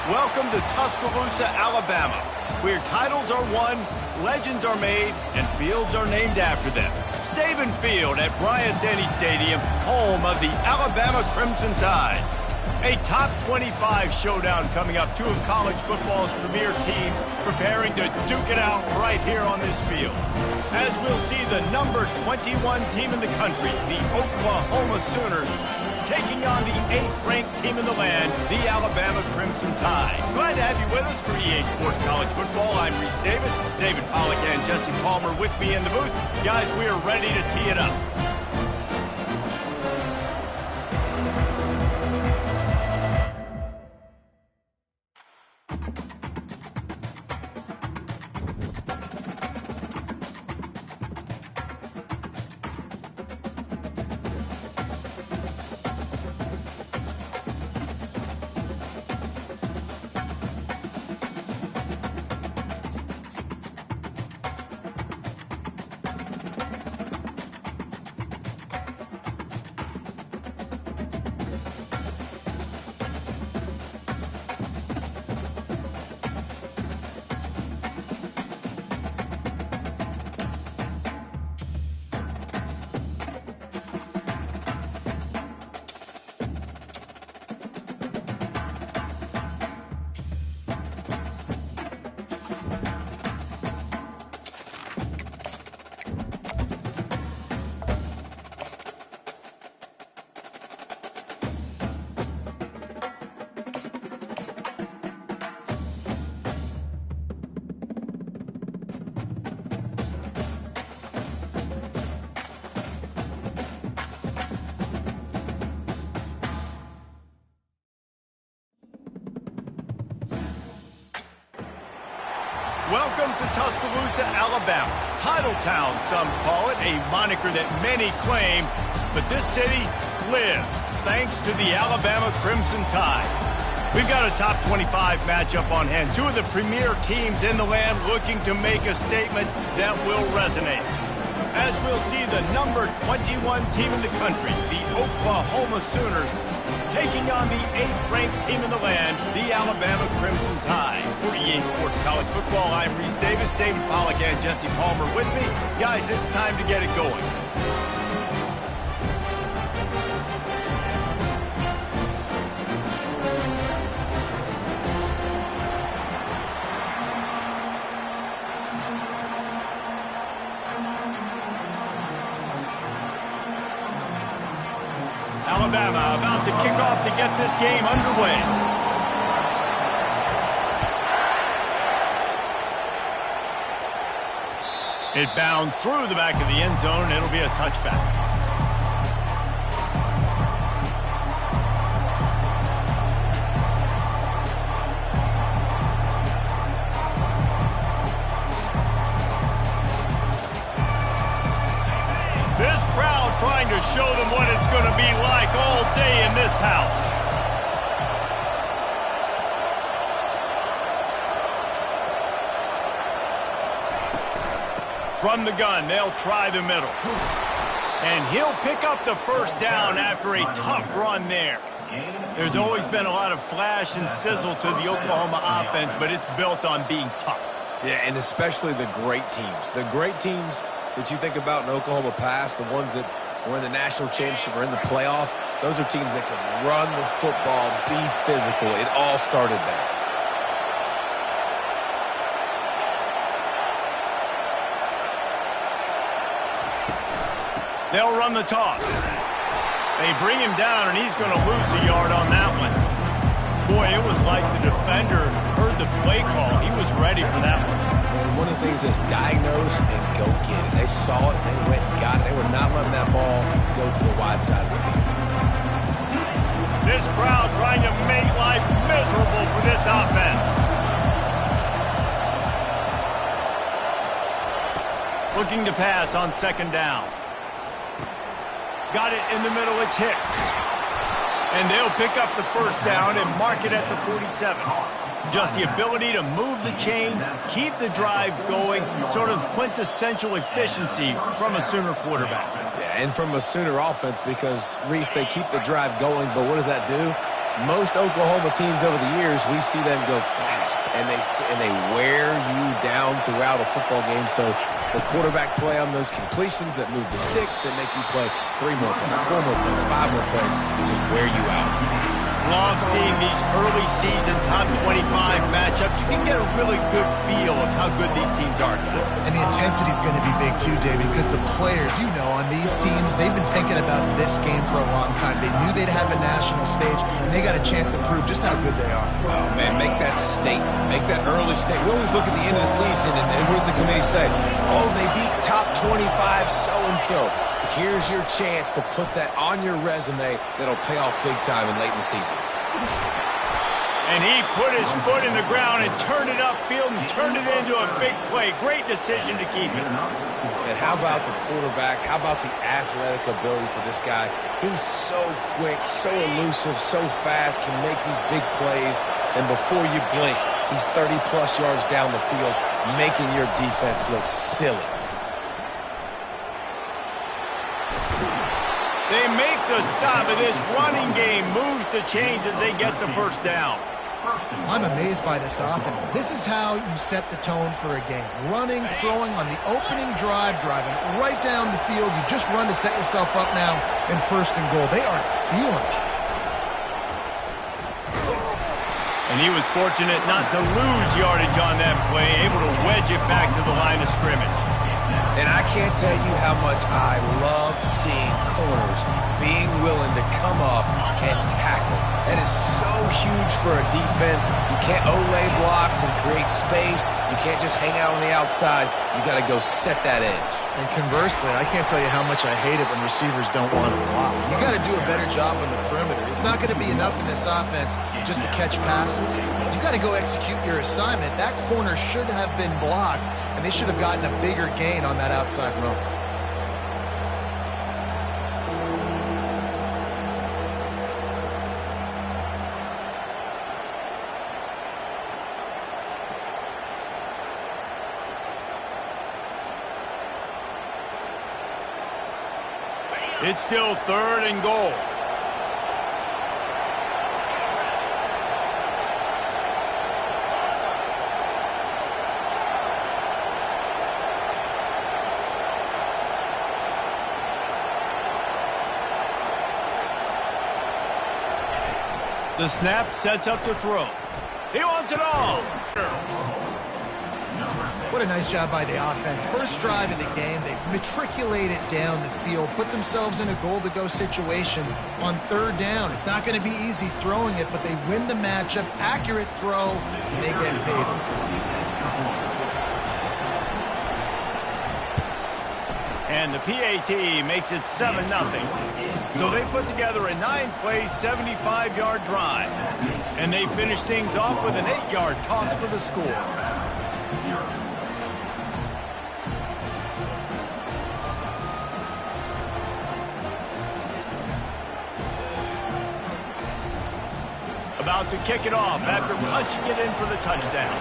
Welcome to Tuscaloosa, Alabama, where titles are won, legends are made, and fields are named after them. Saban Field at Bryant-Denny Stadium, home of the Alabama Crimson Tide. A top 25 showdown coming up, two of college football's premier teams preparing to duke it out right here on this field. As we'll see the number 21 team in the country, the Oklahoma Sooners, taking on the 8th-ranked team in the land, the Alabama Crimson Tide. Glad to have you with us for EA Sports College Football. I'm Reese Davis, David Pollack and Jesse Palmer with me in the booth. Guys, we are ready to tee it up. Welcome to Tuscaloosa, Alabama. Title Town, some call it, a moniker that many claim, but this city lives thanks to the Alabama Crimson Tide. We've got a top 25 matchup on hand. Two of the premier teams in the land looking to make a statement that will resonate. As we'll see the number 21 team in the country, the Oklahoma Sooners, taking on the 8th-ranked team in the land, the Alabama Crimson Tide. For EA Sports College Football, I'm Reese Davis, David Pollack and Jesse Palmer with me. Guys, it's time to get it going. Alabama about to kick off to get this game underway. It bounds through the back of the end zone, and it'll be a touchback. This crowd trying to show them what it's going to be like all day in this house. From the gun, they'll try the middle. And he'll pick up the first down after a tough run there. There's always been a lot of flash and sizzle to the Oklahoma offense, but it's built on being tough. Yeah, and especially the great teams. The great teams that you think about in Oklahoma past, the ones that were in the national championship or in the playoff, those are teams that can run the football, be physical. It all started there. They'll run the toss. They bring him down, and he's going to lose a yard on that one. Boy, it was like the defender heard the play call. He was ready for that one. And one of the things is diagnose and go get it. They saw it, they went and got it. They were not letting that ball go to the wide side of the field. This crowd trying to make life miserable for this offense. Looking to pass on second down. Got it in the middle, it's Hicks. And they'll pick up the first down and mark it at the 47. Just the ability to move the chains, keep the drive going, sort of quintessential efficiency from a Sooner quarterback. Yeah, and from a Sooner offense because, Reese, they keep the drive going, but what does that do? Most Oklahoma teams over the years, we see them go fast, and they wear you down throughout a football game. So the quarterback play on those completions that move the sticks, that make you play 3 more plays, 4 more plays, 5 more plays, and just wear you out. Love seeing these early season top 25 matchups. You can get a really good feel of how good these teams are, guys. And the intensity is going to be big too, David, because the players, you know, on these teams, they've been thinking about this game for a long time. They knew they'd have a national stage, and they got a chance to prove just how good they are. Oh, man, make that statement. Make that early statement. We always look at the end of the season, and what does the committee say? Oh, they beat top 25 so-and-so. Here's your chance to put that on your resume that'll pay off big time and late in the season. And he put his foot in the ground and turned it upfield and turned it into a big play. Great decision to keep it. And how about the quarterback? How about the athletic ability for this guy? He's so quick, so elusive, so fast, can make these big plays. And before you blink, he's 30-plus yards down the field, making your defense look silly. They make the stop, and this running game moves the chains as they get the first down. I'm amazed by this offense. This is how you set the tone for a game. Running, throwing on the opening drive, driving right down the field. You just run to set yourself up now in 1st and goal. They are feeling it. And he was fortunate not to lose yardage on that play, able to wedge it back to the line of scrimmage. And I can't tell you how much I love seeing corners being willing to come up and tackle. That is so huge for a defense. You can't olay blocks and create space. You can't just hang out on the outside. You got to go set that edge. And conversely, I can't tell you how much I hate it when receivers don't want to block. You got to do a better job on the perimeter. It's not going to be enough in this offense just to catch passes. You got to go execute your assignment. That corner should have been blocked, and they should have gotten a bigger gain on that outside run. It's still 3rd and goal. The snap sets up the throw. He wants it all. What a nice job by the offense. First drive of the game, they matriculated down the field, put themselves in a goal-to-go situation on 3rd down. It's not going to be easy throwing it, but they win the matchup. Accurate throw, and they get paid. And the PAT makes it 7-0. So they put together a 9-play, 75-yard drive. And they finish things off with an 8-yard toss for the score. About to kick it off after punching it in for the touchdown.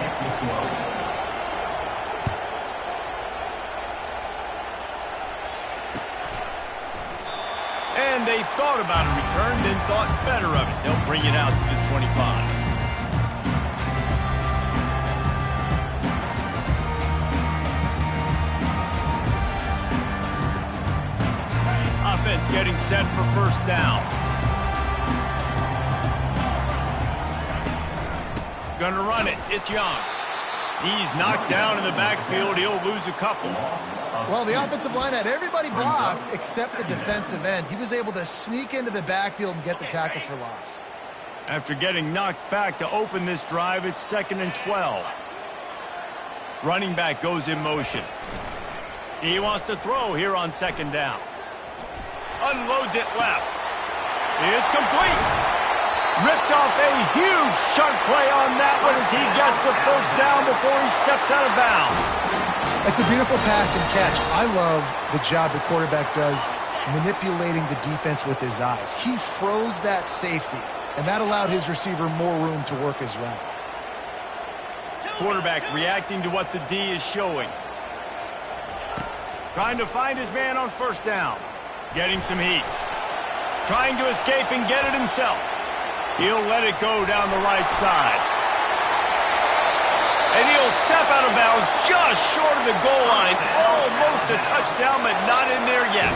And they thought about a return, then thought better of it. They'll bring it out to the 25. Offense getting set for 1st down. Gonna run it. It's Young. He's knocked down in the backfield. He'll lose a couple. Well, the offensive line had everybody blocked except the defensive end. He was able to sneak into the backfield and get the tackle for loss. After getting knocked back to open this drive, it's 2nd and 12. Running back goes in motion. He wants to throw here on 2nd down. Unloads it left. It's complete. Ripped off a huge chunk play on that one as he gets the 1st down before he steps out of bounds. It's a beautiful pass and catch. I love the job the quarterback does manipulating the defense with his eyes. He froze that safety, and that allowed his receiver more room to work his route. Quarterback reacting to what the D is showing. Trying to find his man on 1st down. Getting some heat. Trying to escape and get it himself. He'll let it go down the right side. And he'll step out of bounds just short of the goal line. Almost a touchdown, but not in there yet.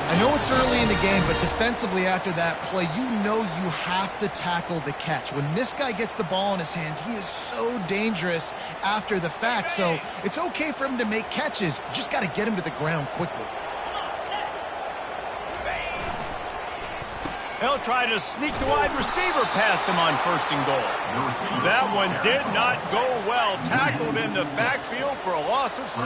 I know it's early in the game, but defensively after that play, you know you have to tackle the catch. When this guy gets the ball in his hands, he is so dangerous after the fact. So it's okay for him to make catches. You just got to get him to the ground quickly. He'll try to sneak the wide receiver past him on 1st and goal. That one did not go well. Tackled in the backfield for a loss of 6.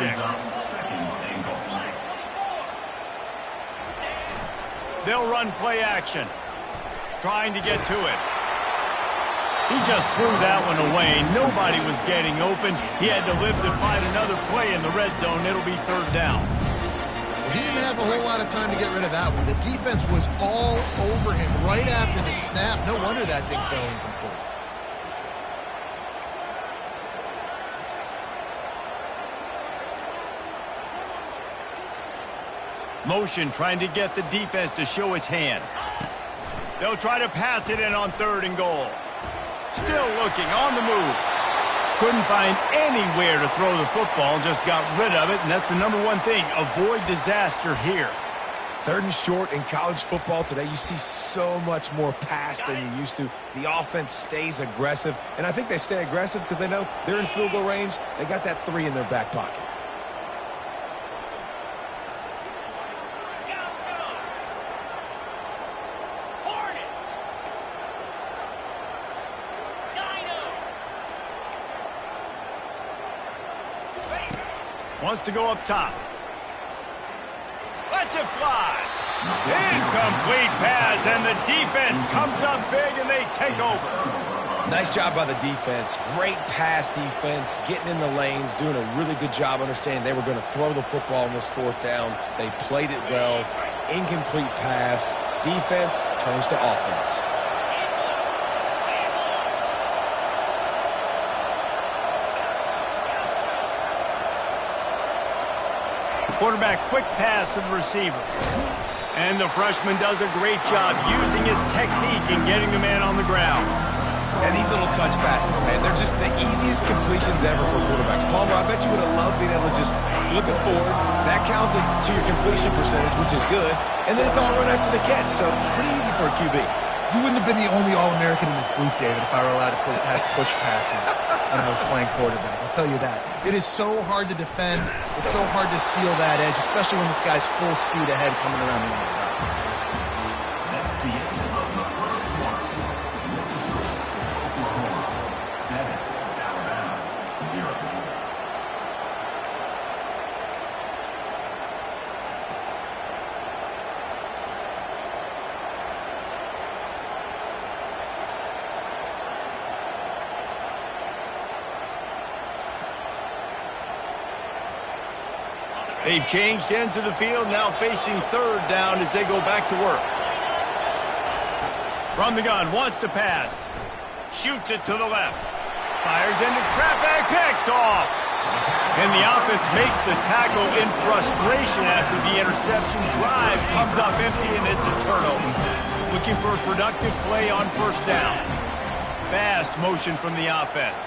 They'll run play action, trying to get to it. He just threw that one away. Nobody was getting open. He had to live to find another play in the red zone. It'll be 3rd down. He didn't have a whole lot of time to get rid of that one. The defense was all over him right after the snap. No wonder that thing fell incomplete. Motion trying to get the defense to show his hand. They'll try to pass it in on 3rd and goal. Still looking on the move. Couldn't find anywhere to throw the football, just got rid of it, and that's the #1 thing. Avoid disaster here. 3rd and short in college football today. You see so much more pass than you used to. The offense stays aggressive, and I think they stay aggressive because they know they're in field goal range. They got that 3 in their back pocket. Wants to go up top. Lets it fly. Incomplete pass, and the defense comes up big, and they take over. Nice job by the defense. Great pass defense, getting in the lanes, doing a really good job understanding they were going to throw the football on this 4th down. They played it well. Incomplete pass. Defense turns to offense. Quarterback quick pass to the receiver. And the freshman does a great job using his technique and getting the man on the ground. And these little touch passes, man, they're just the easiest completions ever for quarterbacks. Palmer, I bet you would have loved being able to just flip it forward. That counts as to your completion percentage, which is good. And then it's all run after the catch, so pretty easy for a QB. You wouldn't have been the only All-American in this booth, David, if I were allowed to have push passes when I was playing quarterback. I'll tell you that. It is so hard to defend. It's so hard to seal that edge, especially when this guy's full speed ahead coming around the outside. They've changed ends of the field, now facing 3rd down as they go back to work. From the gun, wants to pass. Shoots it to the left. Fires into traffic, picked off. And the offense makes the tackle in frustration after the interception. Drive comes up empty, and it's a turnover. Looking for a productive play on 1st down. Fast motion from the offense.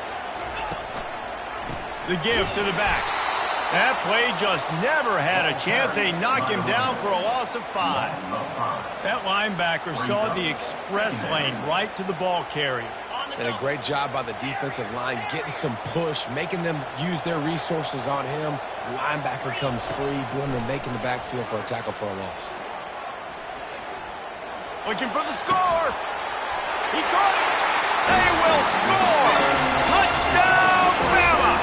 The give to the back. That play just never had a chance. They knock him down for a loss of 5. That linebacker saw the express lane right to the ball carrier. And a great job by the defensive line, getting some push, making them use their resources on him. Linebacker comes free, Bloomer making the backfield for a tackle for a loss. Looking for the score. He caught it. They will score. Touchdown, Bama.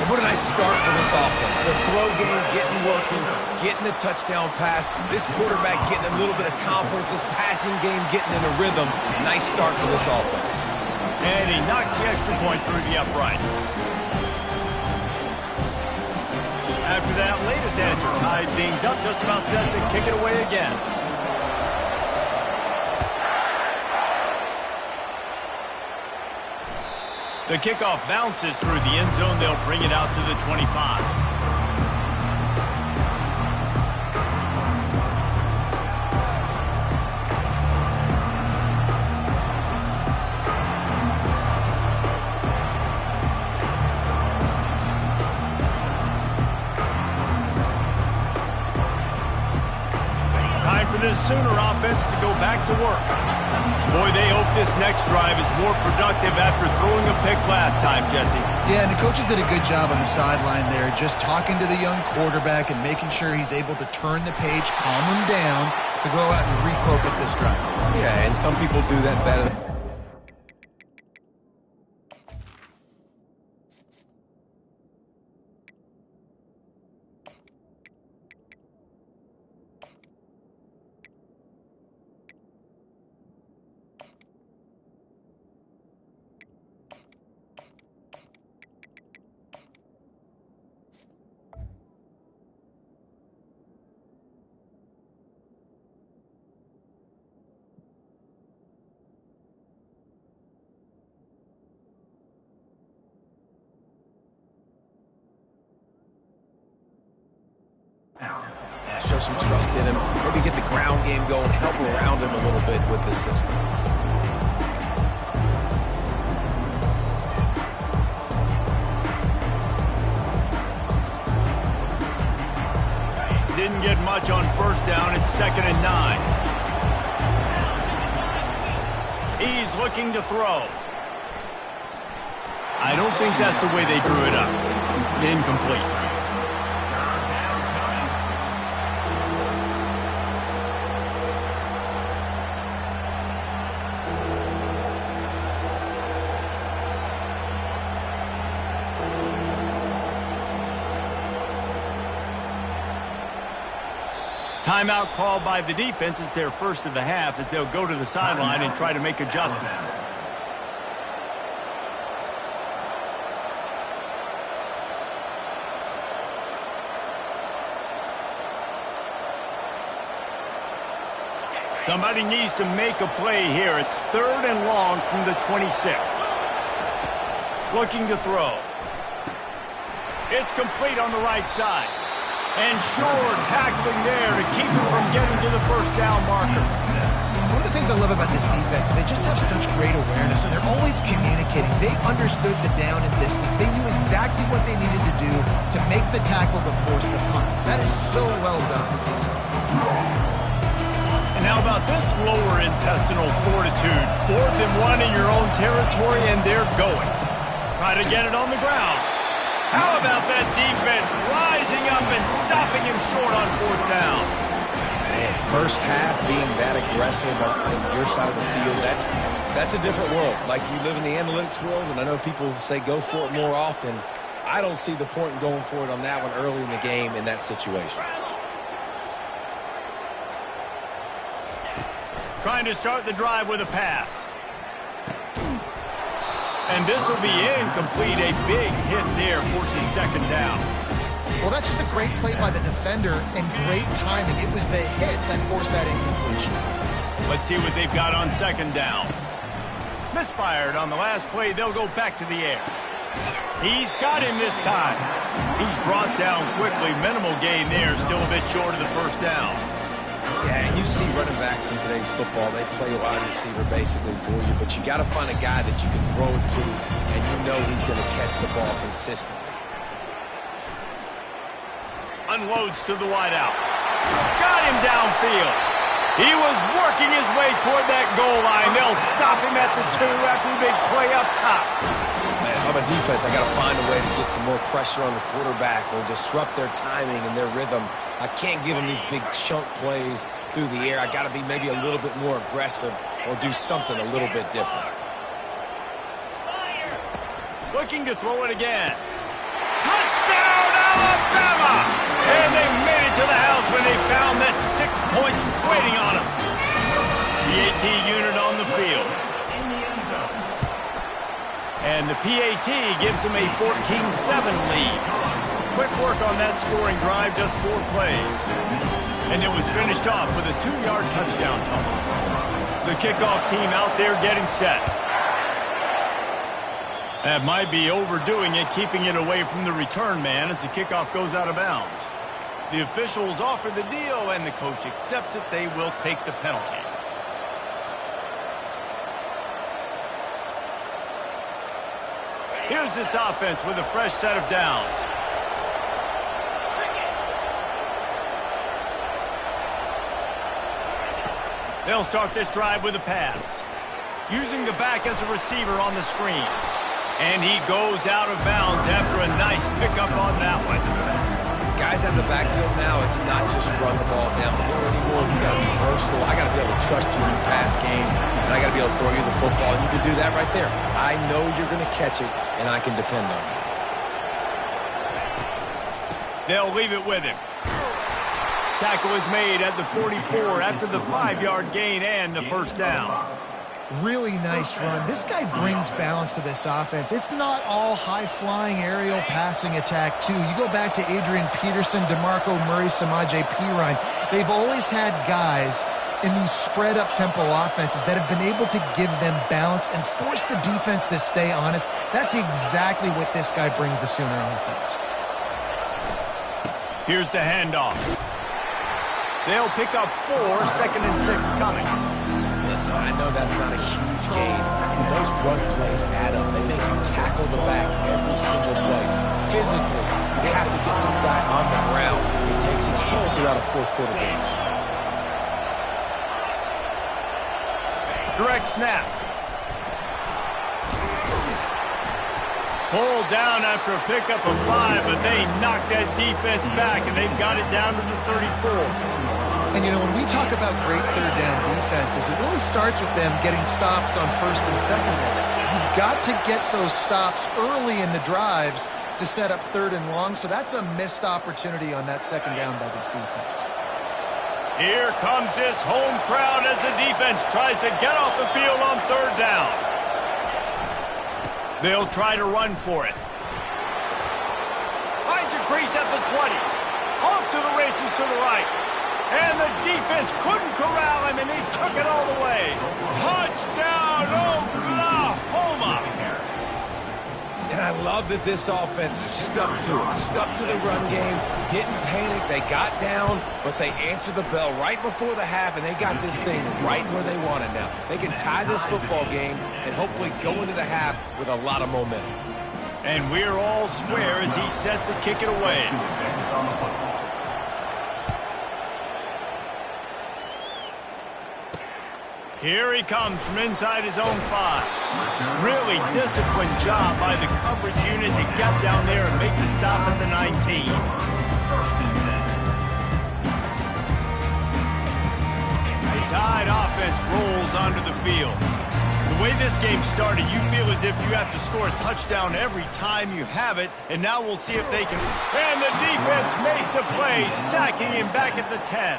And what a nice start for this offense. The throw game getting working, getting the touchdown pass. This quarterback getting a little bit of confidence. This passing game getting in a rhythm. Nice start for this offense. And he knocks the extra point through the upright. After that latest answer tied things up, just about set to kick it away again. The kickoff bounces through the end zone. They'll bring it out to the 25. chance to go back to work. Boy, they hope this next drive is more productive after throwing a pick last time, Jesse. Yeah, and the coaches did a good job on the sideline there, just talking to the young quarterback and making sure he's able to turn the page, calm him down, to go out and refocus this drive. Yeah, and some people do that better. Show some trust in him. Maybe get the ground game going, help around him a little bit with this system. Didn't get much on first down. It's 2nd and 9. He's looking to throw. I don't think that's the way they drew it up. Incomplete. Timeout called by the defense. It's their first of the half as they'll go to the sideline and try to make adjustments. Somebody needs to make a play here. It's 3rd and long from the 26. Looking to throw. It's complete on the right side. And Shore tackling there to keep him from getting to the first down marker. One of the things I love about this defense is they just have such great awareness, and they're always communicating. They understood the down and distance. They knew exactly what they needed to do to make the tackle to force the punt. That is so well done. And how about this lower intestinal fortitude? 4th and 1 in your own territory, and they're going. Try to get it on the ground. How about that defense rising up and stopping him short on 4th down? Man, first half being that aggressive on your side of the field, that's a different world. Like, you live in the analytics world, and I know people say go for it more often. I don't see the point in going for it on that one early in the game in that situation. Trying to start the drive with a pass. And this will be incomplete. A big hit there forces 2nd down. Well, that's just a great play by the defender and great timing. It was the hit that forced that incompletion. Let's see what they've got on 2nd down. Misfired on the last play. They'll go back to the air. He's got him this time. He's brought down quickly. Minimal gain there. Still a bit short of the first down. Yeah, and you see running backs in today's football, they play a wide receiver basically for you, but you got to find a guy that you can throw it to, and you know he's going to catch the ball consistently. Unloads to the wideout. Got him downfield. He was working his way toward that goal line. They'll stop him at the 2 after the big play up top. Man, if I'm a defense, I got to find a way to get some more pressure on the quarterback or disrupt their timing and their rhythm. I can't give them these big chunk plays through the air. I got to be maybe a little bit more aggressive or do something a little bit different. Looking to throw it again. Touchdown, Alabama! And they made it to the house when they found that 6 points waiting on them. The AT unit on the field. And the PAT gives them a 14-7 lead. Quick work on that scoring drive, just 4 plays. And it was finished off with a 2-yard touchdown toss. The kickoff team out there getting set. That might be overdoing it, keeping it away from the return man as the kickoff goes out of bounds. The officials offer the deal, and the coach accepts it. They will take the penalty. Here's this offense with a fresh set of downs. They'll start this drive with a pass. Using the back as a receiver on the screen. And he goes out of bounds after a nice pickup on that one. Guys out in the backfield now, it's not just run the ball downhill anymore. You got to be versatile. I got to be able to trust you in the pass game, and I got to be able to throw you the football. And you can do that right there. I know you're going to catch it, and I can depend on you. They'll leave it with him. Tackle is made at the 44 after the 5-yard gain and the first down. Really nice run. This guy brings balance to this offense. It's not all high-flying aerial passing attack, too. You go back to Adrian Peterson, DeMarco Murray, Samaje Perine. They've always had guys in these spread-up tempo offenses that have been able to give them balance and force the defense to stay honest. That's exactly what this guy brings the Sooner offense. Here's the handoff. They'll pick up 4, 2nd and 6 coming. Listen, I know that's not a huge gain, but those run plays add up. They make you tackle the back every single play. Physically, you have to get some guy on the ground. It takes its toll throughout a fourth-quarter game. Direct snap. Pulled down after a pickup of 5, but they knocked that defense back, and they've got it down to the 34. And, you know, when we talk about great third down defenses, it really starts with them getting stops on first and second down. You've got to get those stops early in the drives to set up third and long, so that's a missed opportunity on that second down by this defense. Here comes this home crowd as the defense tries to get off the field on third down. They'll try to run for it. Finds a crease at the 20. Off to the races to the right. And the defense couldn't corral him, and he took it all the way. Touchdown, Oklahoma! And I love that this offense stuck to it, stuck to the run game, didn't panic. They got down, but they answered the bell right before the half, and they got this thing right where they want it now. They can tie this football game and hopefully go into the half with a lot of momentum. And we're all square as he's set to kick it away. Here he comes from inside his own 5. Really disciplined job by the coverage unit to get down there and make the stop at the 19. The Tide offense rolls onto the field. The way this game started, you feel as if you have to score a touchdown every time you have it, and now we'll see if they can. And the defense makes a play, sacking him back at the 10.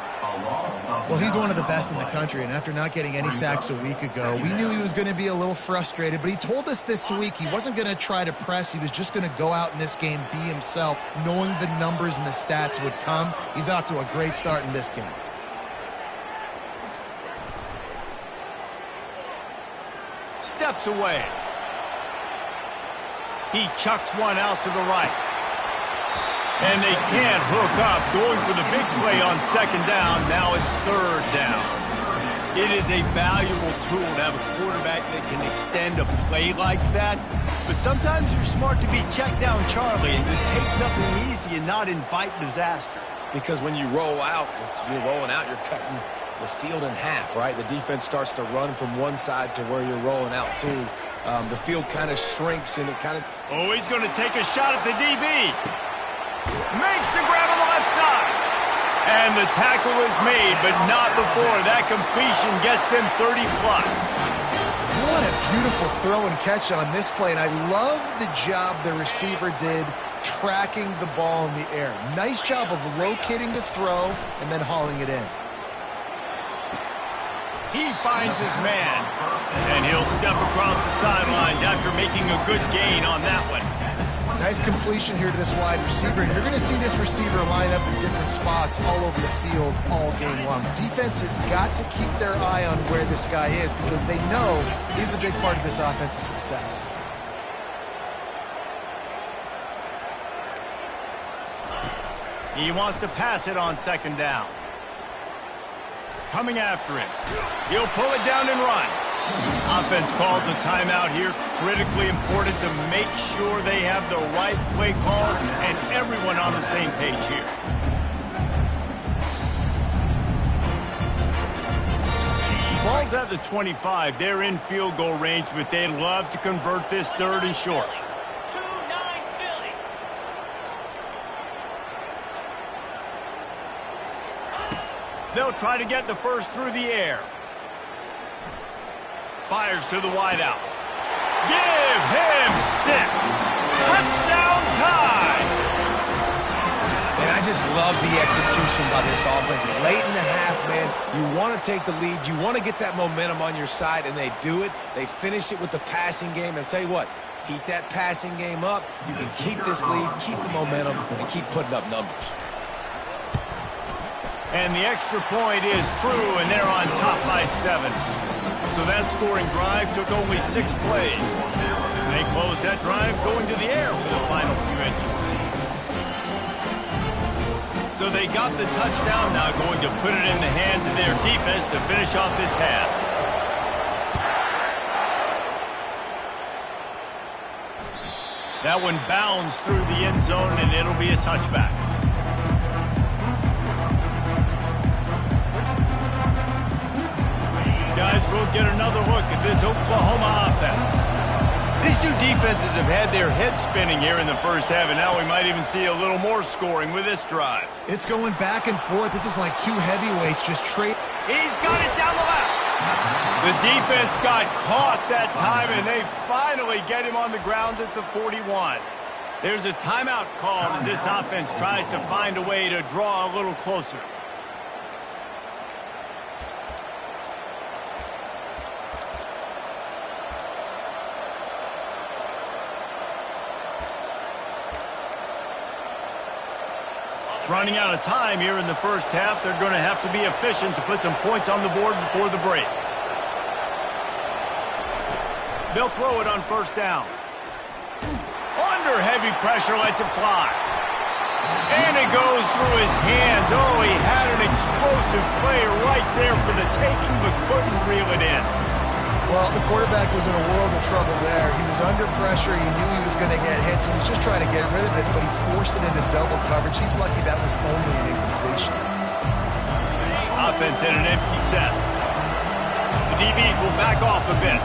Well, he's one of the best in the country, and after not getting any sacks a week ago, we knew he was going to be a little frustrated, but he told us this week he wasn't going to try to press. He was just going to go out in this game, be himself, knowing the numbers and the stats would come. He's off to a great start in this game. Steps away. He chucks one out to the right. And they can't hook up, going for the big play on second down. Now it's third down. It is a valuable tool to have a quarterback that can extend a play like that. But sometimes you're smart to be check down Charlie and just take something easy and not invite disaster. Because when you roll out, you're rolling out, you're cutting the field in half, right? The defense starts to run from one side to where you're rolling out to. The field kind of shrinks and it kind of... Oh, he's going to take a shot at the DB. Makes the grab on the left side. And the tackle is made, but not before that completion gets them 30-plus. What a beautiful throw and catch on this play, and I love the job the receiver did tracking the ball in the air. Nice job of locating the throw and then hauling it in. He finds his man, and he'll step across the sidelines after making a good gain on that one. Nice completion here to this wide receiver, and you're going to see this receiver line up in different spots all over the field all game long. Defense has got to keep their eye on where this guy is because they know he's a big part of this offense's success. He wants to pass it on second down. Coming after him. He'll pull it down and run. Offense calls a timeout here. Critically important to make sure they have the right play call and everyone on the same page here. Ball's at the 25. They're in field goal range, but they'd love to convert this 3rd and short. 2-9 Philly. They'll try to get the first through the air. Fires to the wideout. Give him 6. Touchdown time. And I just love the execution by this offense. Late in the half, man, you want to take the lead. You want to get that momentum on your side, and they do it. They finish it with the passing game. And I'll tell you what, keep that passing game up. You can keep this lead, keep the momentum, and keep putting up numbers. And the extra point is true, and they're on top by 7. So that scoring drive took only 6 plays. They close that drive going to the air for the final few inches. So they got the touchdown, now going to put it in the hands of their defense to finish off this half. That one bounds through the end zone, and it'll be a touchback. Guys, we'll get another look at this Oklahoma offense. These two defenses have had their heads spinning here in the first half, and now we might even see a little more scoring with this drive. It's going back and forth. This is like two heavyweights just trade. He's got it down the left. The defense got caught that time, and they finally get him on the ground at the 41. There's a timeout called as this offense tries to find a way to draw a little closer. Running out of time here in the first half. They're going to have to be efficient to put some points on the board before the break. They'll throw it on first down. Under heavy pressure, lets it fly. And it goes through his hands. Oh, he had an explosive play right there for the taking, but couldn't reel it in. Well, the quarterback was in a world of trouble there. He was under pressure. He knew he was going to get hit, so he was just trying to get rid of it, but he forced it into double coverage. He's lucky that was only an incompletion. Offense in an empty set. The DBs will back off a bit.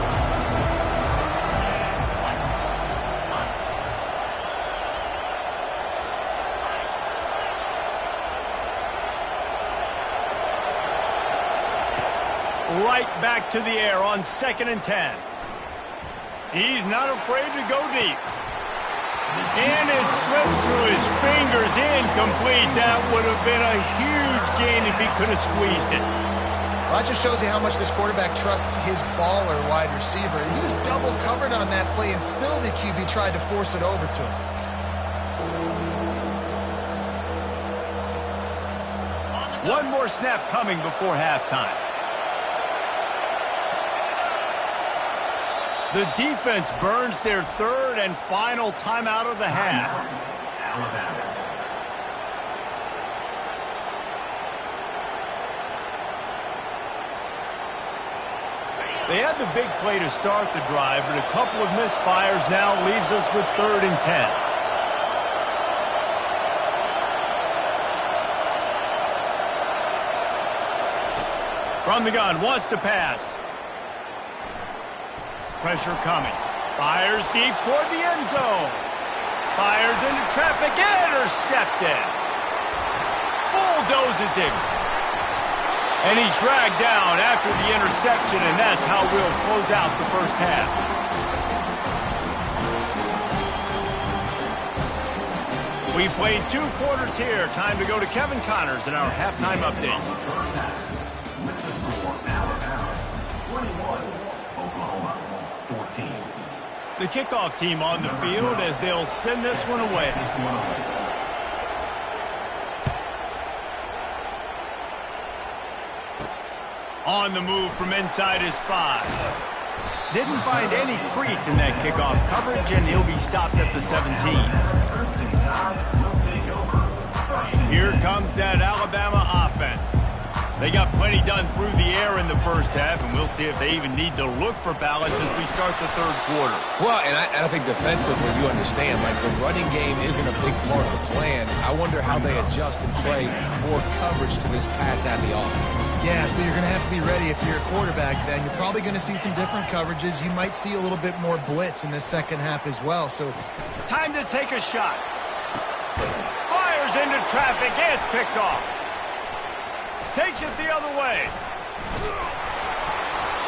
Right back to the air on 2nd and 10. He's not afraid to go deep. And it slips through his fingers, incomplete. That would have been a huge gain if he could have squeezed it. Well, that just shows you how much this quarterback trusts his baller wide receiver. He was double covered on that play, and still the QB tried to force it over to him. One more snap coming before halftime. The defense burns their 3rd and final timeout of the half. They had the big play to start the drive, but a couple of misfires now leaves us with 3rd and 10. From the gun, wants to pass. Pressure coming. Fires deep toward the end zone. Fires into traffic. Intercepted. Bulldozes him. And he's dragged down after the interception, and that's how we'll close out the first half. We've played 2 quarters here. Time to go to Kevin Connors in our halftime update. The kickoff team on the field as they'll send this one away. On the move from inside his 5. Didn't find any crease in that kickoff coverage, and he'll be stopped at the 17. Here comes that Alabama offense. They got plenty done through the air in the first half, and we'll see if they even need to look for balance as we start the third quarter. Well, and I think defensively, you understand, like the running game isn't a big part of the plan. I wonder how they adjust and play more coverage to this pass-happy offense. Yeah, so you're going to have to be ready if you're a quarterback then. You're probably going to see some different coverages. You might see a little bit more blitz in the second half as well. So, time to take a shot. Fires into traffic, and it's picked off. Takes it the other way.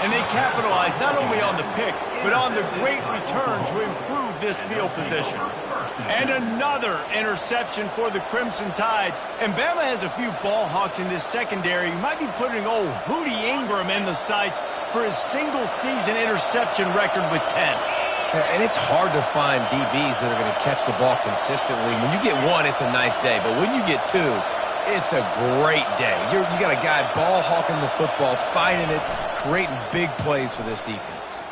And they capitalize not only on the pick, but on the great return to improve this field position. And another interception for the Crimson Tide. And Bama has a few ball hawks in this secondary. You might be putting old Hootie Ingram in the sights for his single-season interception record with 10. And it's hard to find DBs that are going to catch the ball consistently. When you get one, it's a nice day. But when you get two, it's a great day. You got a guy ball hawking the football, finding it, creating big plays for this defense.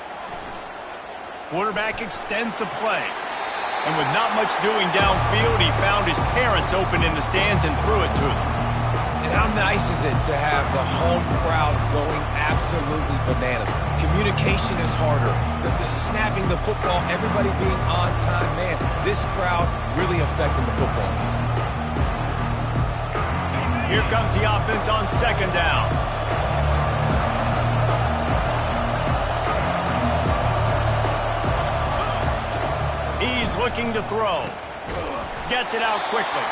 Quarterback extends the play. And with not much doing downfield, he found his parents open in the stands and threw it to them. And how nice is it to have the home crowd going absolutely bananas? Communication is harder. The snapping the football, everybody being on time. Man, this crowd really affecting the football game. Here comes the offense on second down. He's looking to throw. Gets it out quickly.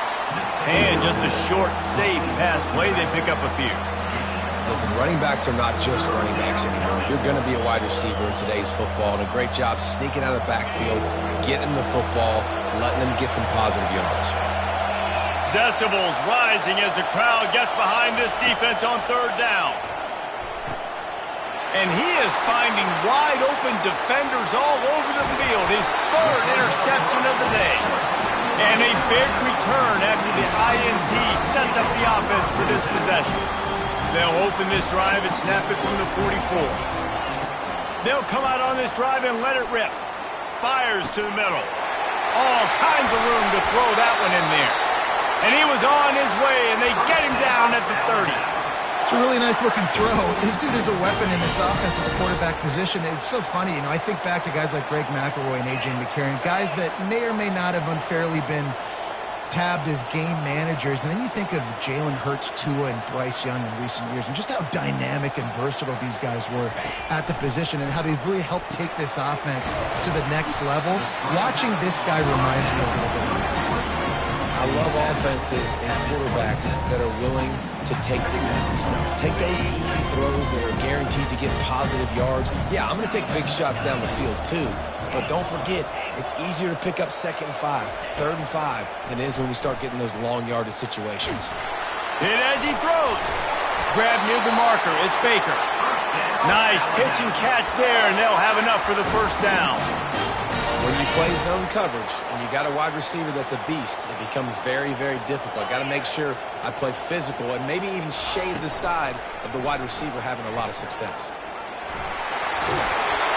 And just a short, safe pass play. They pick up a few. Listen, running backs are not just running backs anymore. You're going to be a wide receiver in today's football, and a great job sneaking out of the backfield, getting the football, letting them get some positive yards. Decibels rising as the crowd gets behind this defense on third down. And he is finding wide open defenders all over the field. His third interception of the day. And a big return after the INT sets up the offense for this possession. They'll open this drive and snap it from the 44. They'll come out on this drive and let it rip. Fires to the middle. All kinds of room to throw that one in there. And he was on his way, and they get him down at the 30. It's a really nice-looking throw. This dude is a weapon in this offense at the quarterback position. It's so funny, I think back to guys like Greg McElroy and A.J. McCarron, guys that may or may not have unfairly been tabbed as game managers. And then you think of Jalen Hurts, Tua, and Bryce Young in recent years, and just how dynamic and versatile these guys were at the position and how they've really helped take this offense to the next level. Watching this guy reminds me a little bit of that. I love offenses and quarterbacks that are willing to take the easy stuff. Take those easy throws that are guaranteed to get positive yards. Yeah, I'm going to take big shots down the field too. But don't forget, it's easier to pick up 2nd and 5, 3rd and 5 than it is when we start getting those long yardage situations. Hit as he throws. Grab near the marker. It's Baker. Nice pitch and catch there, and they'll have enough for the first down. When you play zone coverage and you got a wide receiver that's a beast, it becomes very, very difficult. Got to make sure I play physical and maybe even shade the side of the wide receiver having a lot of success.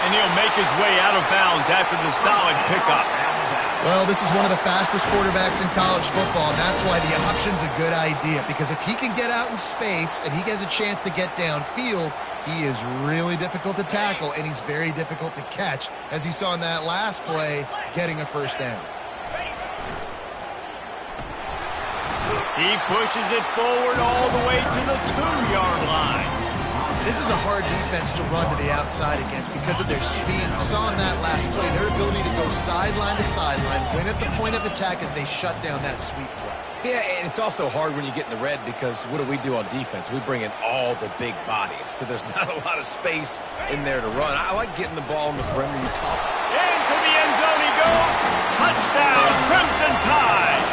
And he'll make his way out of bounds after the solid pickup. Well, this is one of the fastest quarterbacks in college football, and that's why the option's a good idea, because if he can get out in space and he has a chance to get downfield, he is really difficult to tackle, and he's very difficult to catch, as you saw in that last play, getting a first down. He pushes it forward all the way to the 2-yard line. This is a hard defense to run to the outside against because of their speed. You saw in that last play their ability to go sideline to sideline, win at the point of attack as they shut down that sweep play. Yeah, and it's also hard when you get in the red because what do on defense? We bring in all the big bodies, so there's not a lot of space in there to run. I like getting the ball on the perimeter. You talk. Into the end zone he goes. Touchdown, Crimson Tide.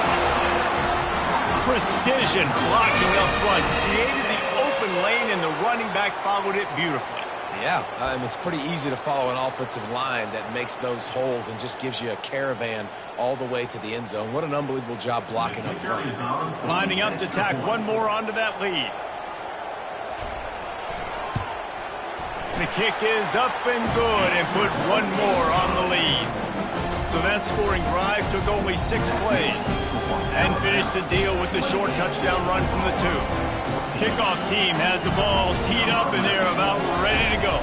Precision blocking up front. Created the open lane, and the running back followed it beautifully. Yeah, it's pretty easy to follow an offensive line that makes those holes and just gives you a caravan all the way to the end zone. What an unbelievable job blocking up front. Lining up to tack one more onto that lead. The kick is up and good and put one more on the lead. So that scoring drive took only 6 plays and finished the deal with the short touchdown run from the 2. Kickoff team has the ball teed up and they're about ready to go.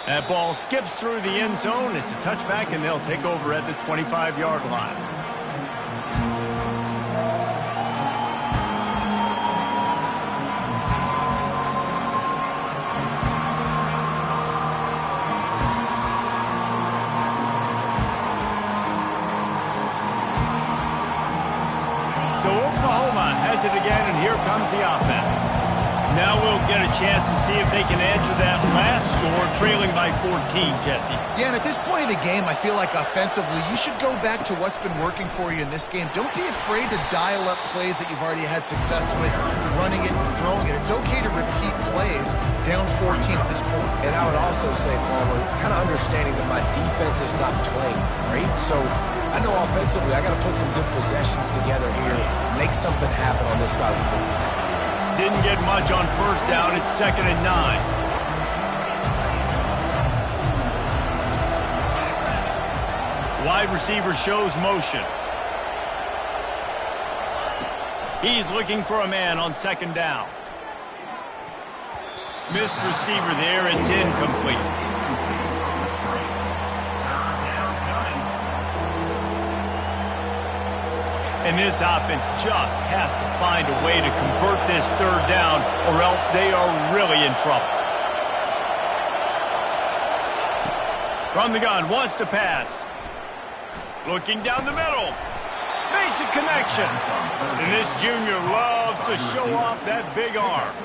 That ball skips through the end zone. It's a touchback, and they'll take over at the 25-yard line. So Oklahoma has it again, and here comes the offense. Now we'll get a chance to see if they can answer that last score, trailing by 14, Jesse. Yeah, and at this point of the game, I feel like offensively, you should go back to what's been working for you in this game. Don't be afraid to dial up plays that you've already had success with, running it and throwing it. It's okay to repeat plays down 14 at this point. And I would also say, Palmer, kind of understanding that my defense is not playing great, so I know offensively I got to put some good possessions together here, make something happen on this side of the football. Didn't get much on first down. It's 2nd and 9. Wide receiver shows motion. He's looking for a man on 2nd down. Missed receiver there. It's incomplete. And this offense just has to find a way to convert this 3rd down, or else they are really in trouble. From the gun, wants to pass. Looking down the middle. Makes a connection. And this junior loves to show off that big arm.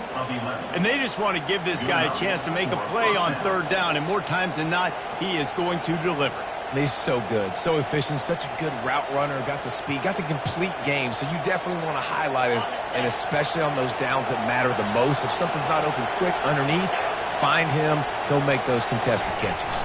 And they just want to give this guy a chance to make a play on 3rd down, and more times than not, he is going to deliver. He's so good, so efficient, such a good route runner, got the speed, got the complete game, so you definitely want to highlight him, and especially on those downs that matter the most. If something's not open quick underneath, find him, he'll make those contested catches.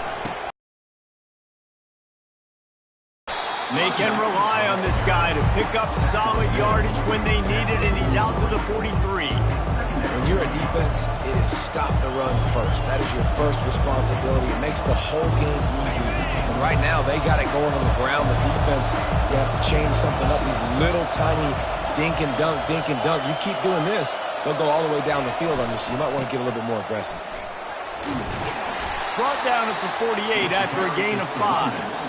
They can rely on this guy to pick up solid yardage when they need it, and he's out to the 43. When you're a defense, it is stop the run first. That is your first responsibility. It makes the whole game easy. And right now, they got it going on the ground. The defense is going to have to change something up. These little tiny dink and dunk, dink and dunk. You keep doing this, they'll go all the way down the field on you, so you might want to get a little bit more aggressive. Brought down at the 48 after a gain of 5.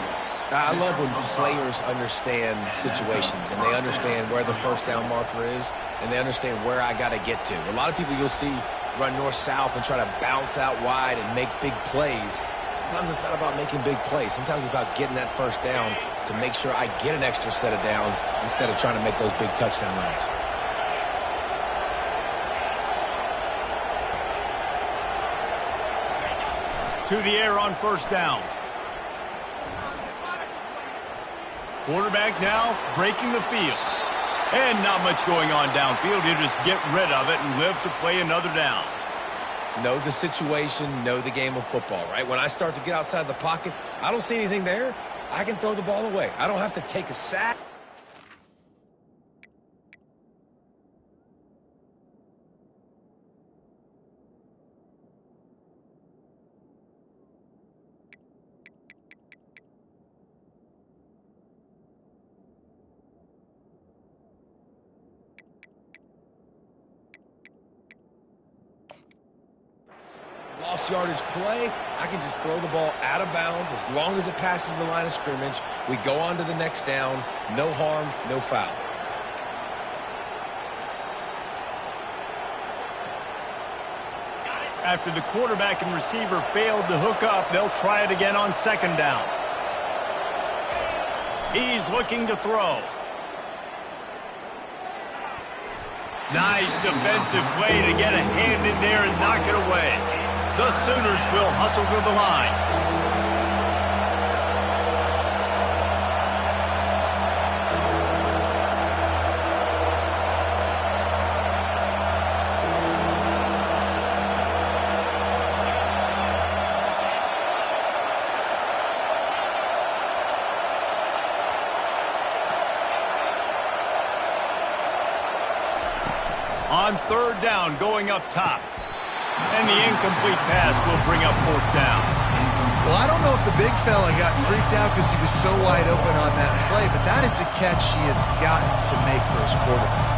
I love when players understand situations and they understand where the 1st down marker is and they understand where I got to get to. A lot of people you'll see run north-south and try to bounce out wide and make big plays. Sometimes it's not about making big plays. Sometimes it's about getting that 1st down to make sure I get an extra set of downs instead of trying to make those big touchdown runs. To the air on 1st down. Quarterback now breaking the field. And not much going on downfield. He'll just get rid of it and live to play another down. Know the situation, know the game of football, right? When I start to get outside the pocket, I don't see anything there, I can throw the ball away. I don't have to take a sack. Lost yardage play, I can just throw the ball out of bounds as long as it passes the line of scrimmage. We go on to the next down. No harm, no foul. After the quarterback and receiver failed to hook up, they'll try it again on 2nd down. He's looking to throw. Nice defensive play to get a hand in there and knock it away. The Sooners will hustle to the line. On 3rd down, going up top. And the incomplete pass will bring up 4th down. Well, I don't know if the big fella got freaked out because he was so wide open on that play, but that is a catch he has got to make for his quarterback.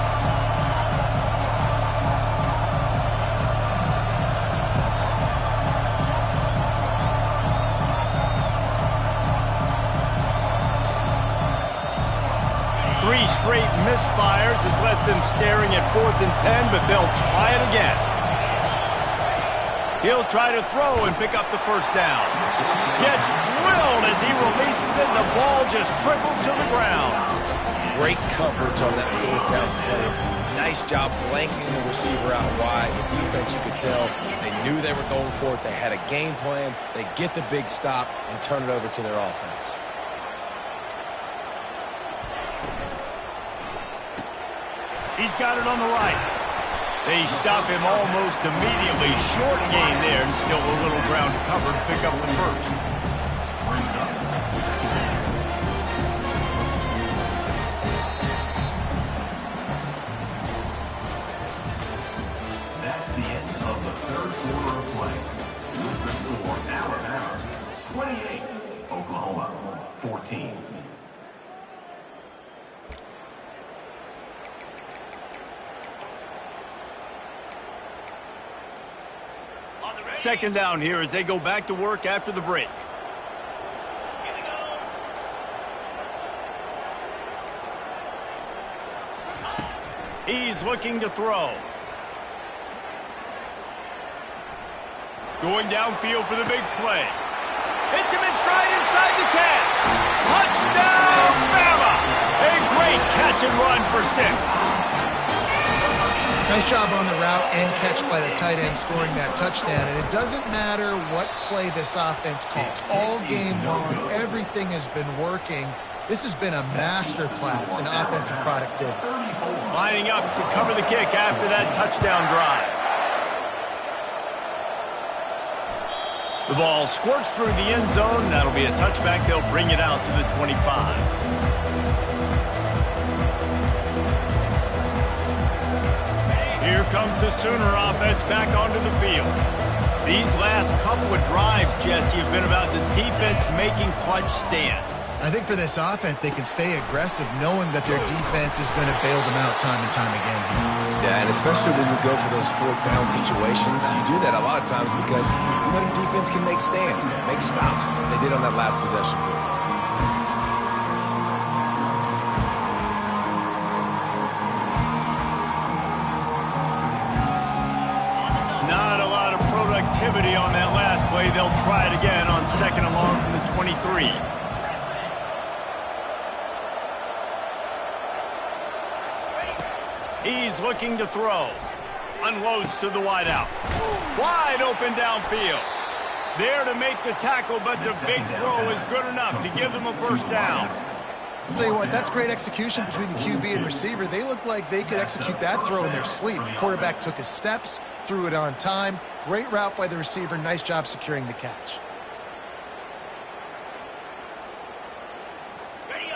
Three straight misfires has left them staring at 4th and 10, but they'll try it again. He'll try to throw and pick up the first down. Gets drilled as he releases it. The ball just trickles to the ground. Great coverage on that 4th down play. Nice job blanking the receiver out wide. The defense, you could tell, they knew they were going for it. They had a game plan. They get the big stop and turn it over to their offense. He's got it on the right. They stop him almost immediately. Short gain there, and still a little ground to cover to pick up the first. That's the end of the third quarter of play. With the score, Alabama 28, Oklahoma 14. Second down here as they go back to work after the break. He's looking to throw. Going downfield for the big play. Hits him in stride inside the 10. Touchdown, Bama! A great catch and run for 6. Nice job on the route and catch by the tight end scoring that touchdown. And it doesn't matter what play this offense calls. All game long, everything has been working. This has been a master class in offensive productivity. Lining up to cover the kick after that touchdown drive. The ball squirts through the end zone. That'll be a touchback. They'll bring it out to the 25. Here comes the Sooner offense back onto the field. These last couple of drives, Jesse, have been about the defense making clutch stand. I think for this offense, they can stay aggressive knowing that their defense is going to bail them out time and time again. Yeah, and especially when you go for those 4th down situations, you do that a lot of times because you know your defense can make stands, make stops. They did on that last possession for you. On that last play, they'll try it again on 2nd and long from the 23. He's looking to throw. Unloads to the wideout. Wide open downfield. There to make the tackle, but the big throw is good enough to give them a first down. I'll tell you what, that's great execution between the QB and receiver. They look like they could execute that throw in their sleep. The quarterback took his steps, threw it on time. Great route by the receiver. Nice job securing the catch.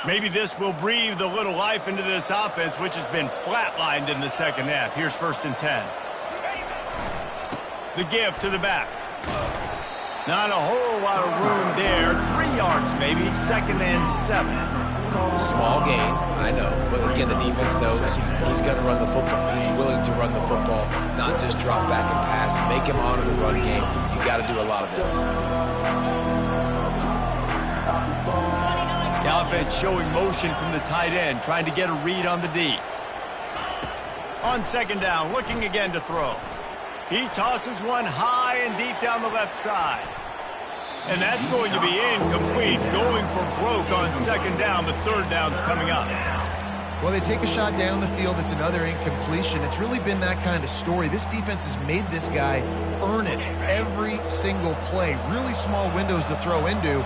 Maybe this will breathe a little life into this offense, which has been flatlined in the second half. Here's 1st and 10. The give to the back. Not a whole lot of room there. 3 yards maybe. 2nd and 7. Small gain, I know. But again, the defense knows he's going to run the football. He's willing to run the football, not just drop back and pass. Make him honor the run game. You got to do a lot of this. The offense showing motion from the tight end, trying to get a read on the D. On 2nd down, looking again to throw. He tosses one high and deep down the left side. And that's going to be incomplete. Going for broke on 2nd down, but 3rd down's coming up. Well, they take a shot down the field. It's another incompletion. It's really been that kind of story. This defense has made this guy earn it every single play. Really small windows to throw into.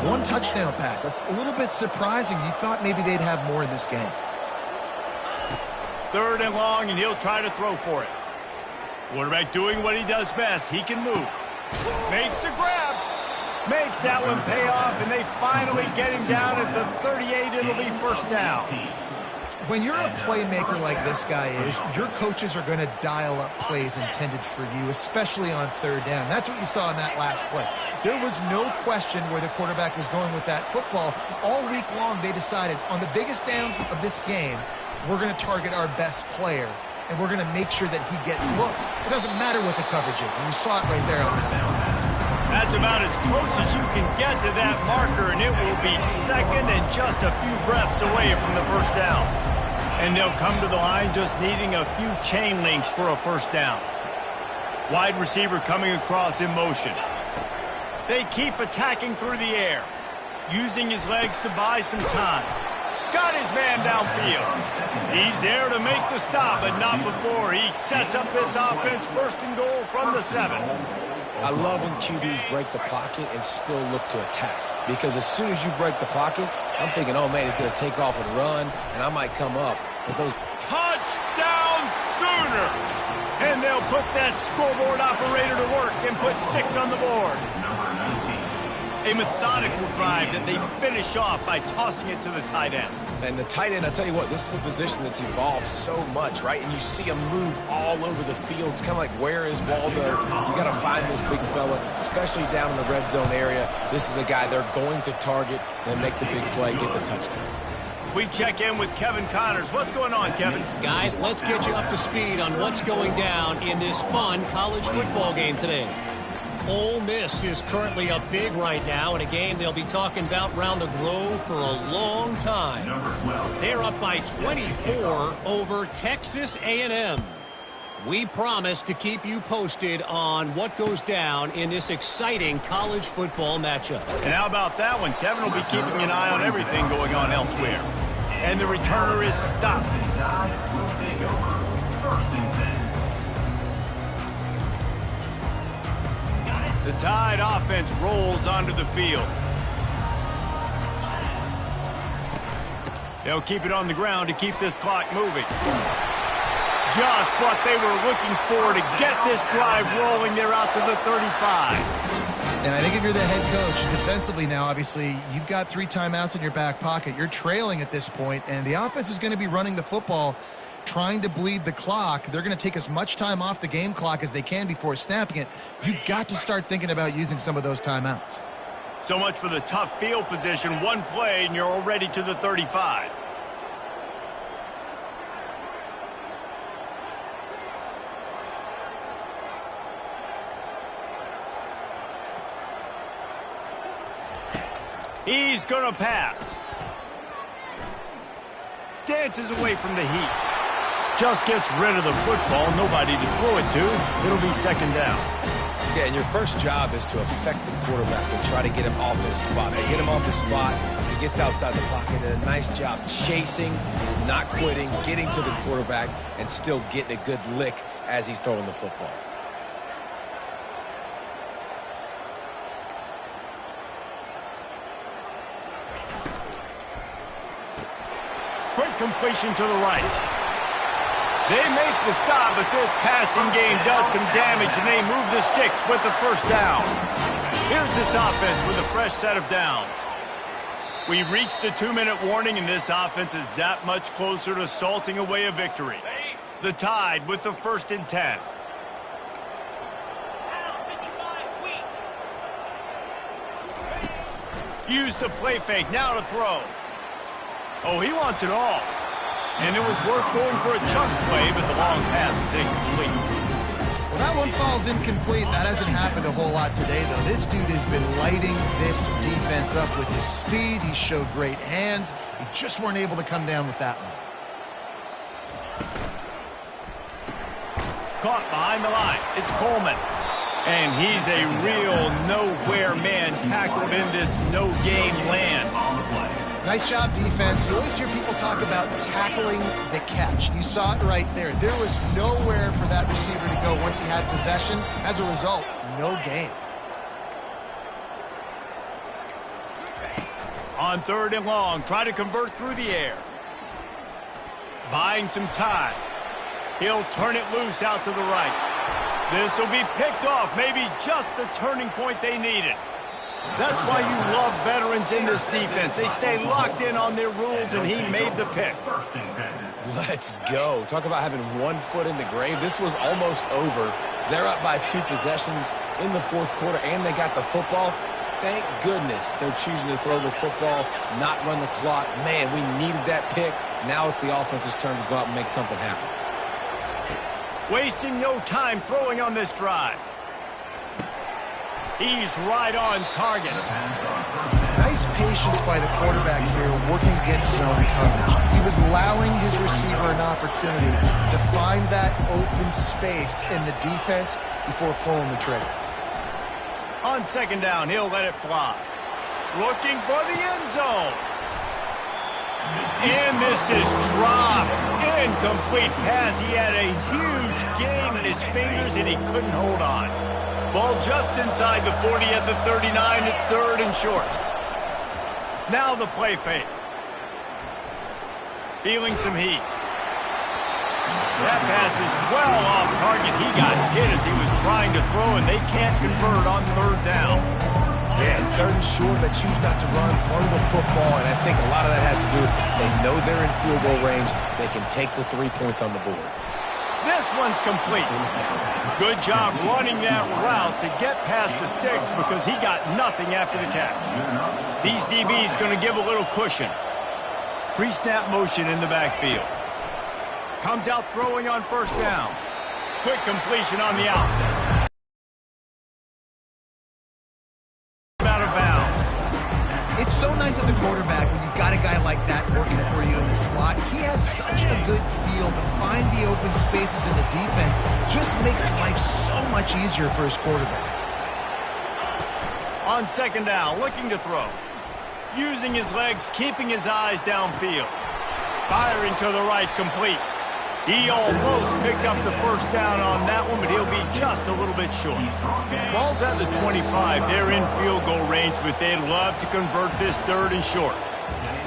1 touchdown pass. That's a little bit surprising. You thought maybe they'd have more in this game. 3rd and long, and he'll try to throw for it. Quarterback doing what he does best. He can move. Makes the grab. Makes that one pay off, and they finally get him down at the 38. It'll be 1st down. When you're a playmaker like this guy is, your coaches are going to dial up plays intended for you, especially on third down. That's what you saw in that last play. There was no question where the quarterback was going with that football. All week long, they decided on the biggest downs of this game, we're going to target our best player, and we're going to make sure that he gets looks. It doesn't matter what the coverage is, and you saw it right there on that. That's about as close as you can get to that marker, and it will be second and just a few breaths away from the first down. And they'll come to the line just needing a few chain links for a first down. Wide receiver coming across in motion. They keep attacking through the air, using his legs to buy some time. Got his man downfield. He's there to make the stop, but not before he sets up this offense first and goal from the 7. I love when QBs break the pocket and still look to attack. Because as soon as you break the pocket, I'm thinking, oh, man, he's going to take off and run, and I might come up. But those touchdown Sooners! And they'll put that scoreboard operator to work and put 6 on the board. A methodical drive that they finish off by tossing it to the tight end. And the tight end, I tell you what, this is a position that's evolved so much, right? And you see him move all over the field. It's kind of like, where is Waldo? You got to find this big fella, especially down in the red zone area. This is the guy they're going to target and make the big play, get the touchdown. We check in with Kevin Connors. What's going on, Kevin? Guys, let's get you up to speed on what's going down in this fun college football game today. Ole Miss is currently up big right now in a game they'll be talking about round the Grove for a long time. They're up by 24 over Texas A&M. We promise to keep you posted on what goes down in this exciting college football matchup. And how about that one? Kevin will be keeping an eye on everything going on elsewhere. And the returner is stopped. The Tide offense rolls onto the field. They'll keep it on the ground to keep this clock moving. Just what they were looking for to get this drive rolling. They're out to the 35. And I think if you're the head coach, defensively now, obviously, you've got 3 timeouts in your back pocket. You're trailing at this point, and the offense is going to be running the football, trying to bleed the clock. They're going to take as much time off the game clock as they can before snapping it. You've got to start thinking about using some of those timeouts. So much for the tough field position. One play, and you're already to the 35. He's going to pass. Dances away from the heat. Just gets rid of the football. Nobody to throw it to. It'll be second down. Yeah, and your first job is to affect the quarterback and try to get him off his spot. They get him off his spot. He gets outside the pocket. And a nice job chasing, not quitting, getting to the quarterback, and still getting a good lick as he's throwing the football. Quick completion to the right. They make the stop, but this passing game does some damage, and they move the sticks with the first down. Here's this offense with a fresh set of downs. We've reached the 2-minute warning, and this offense is that much closer to salting away a victory. The Tide with the 1st and 10. Use the play fake, now to throw. Oh, he wants it all. And it was worth going for a chunk play, but the long pass is incomplete. Well, that one falls incomplete. That hasn't happened a whole lot today, though. This dude has been lighting this defense up with his speed. He showed great hands. He just weren't able to come down with that one. Caught behind the line. It's Coleman. And he's a real nowhere man tackled in this no-game land. Nice job, defense. You always hear people talk about tackling the catch. You saw it right there. There was nowhere for that receiver to go once he had possession. As a result, no gain. On 3rd and long, try to convert through the air. Buying some time. He'll turn it loose out to the right. This will be picked off, maybe just the turning point they needed. That's why you love veterans in this defense. They stay locked in on their rules, and he made the pick. Let's go. Talk about having one foot in the grave. This was almost over. They're up by 2 possessions in the fourth quarter, and they got the football. Thank goodness they're choosing to throw the football, not run the clock. Man, we needed that pick. Now it's the offense's turn to go out and make something happen. Wasting no time throwing on this drive. He's right on target. Nice patience by the quarterback here working against zone coverage. He was allowing his receiver an opportunity to find that open space in the defense before pulling the trigger. On second down, he'll let it fly. Looking for the end zone. And this is dropped. Incomplete pass. He had a huge gain in his fingers, and he couldn't hold on. Ball just inside the 40 at the 39. It's third and short. Now the play fake. Feeling some heat. That pass is well off target. He got hit as he was trying to throw, and they can't convert on third down. Yeah, third and short, they choose not to run, throw the football, and I think a lot of that has to do with they know they're in field goal range. They can take the 3 points on the board. This one's complete. Good job running that route to get past the sticks because he got nothing after the catch. These DBs going to give a little cushion. Pre-snap motion in the backfield. Comes out throwing on first down. Quick completion on the out. Out of bounds. It's so nice as a quarterback when you've got a guy like that working for you in the slot. He has such a good feel to find the open spaces in the defense. Just makes life so much easier for his quarterback. On second down, looking to throw. Using his legs, keeping his eyes downfield. Firing to the right, complete. He almost picked up the first down on that one, but he'll be just a little bit short. Ball's at the 25. They're in field goal range, but they'd love to convert this third and short.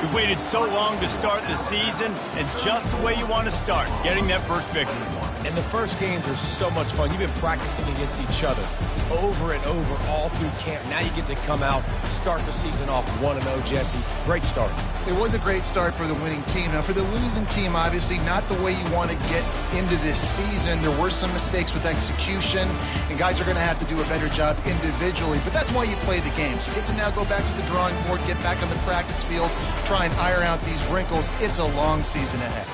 We've waited so long to start the season, and just the way you want to start, getting that first victory. And the first games are so much fun. You've been practicing against each other over and over all through camp. Now you get to come out, start the season off 1-0, Jesse. Great start. It was a great start for the winning team. Now, for the losing team, obviously not the way you want to get into this season. There were some mistakes with execution, and guys are going to have to do a better job individually. But that's why you play the games. You get to now go back to the drawing board, get back on the practice field, try and iron out these wrinkles. It's a long season ahead.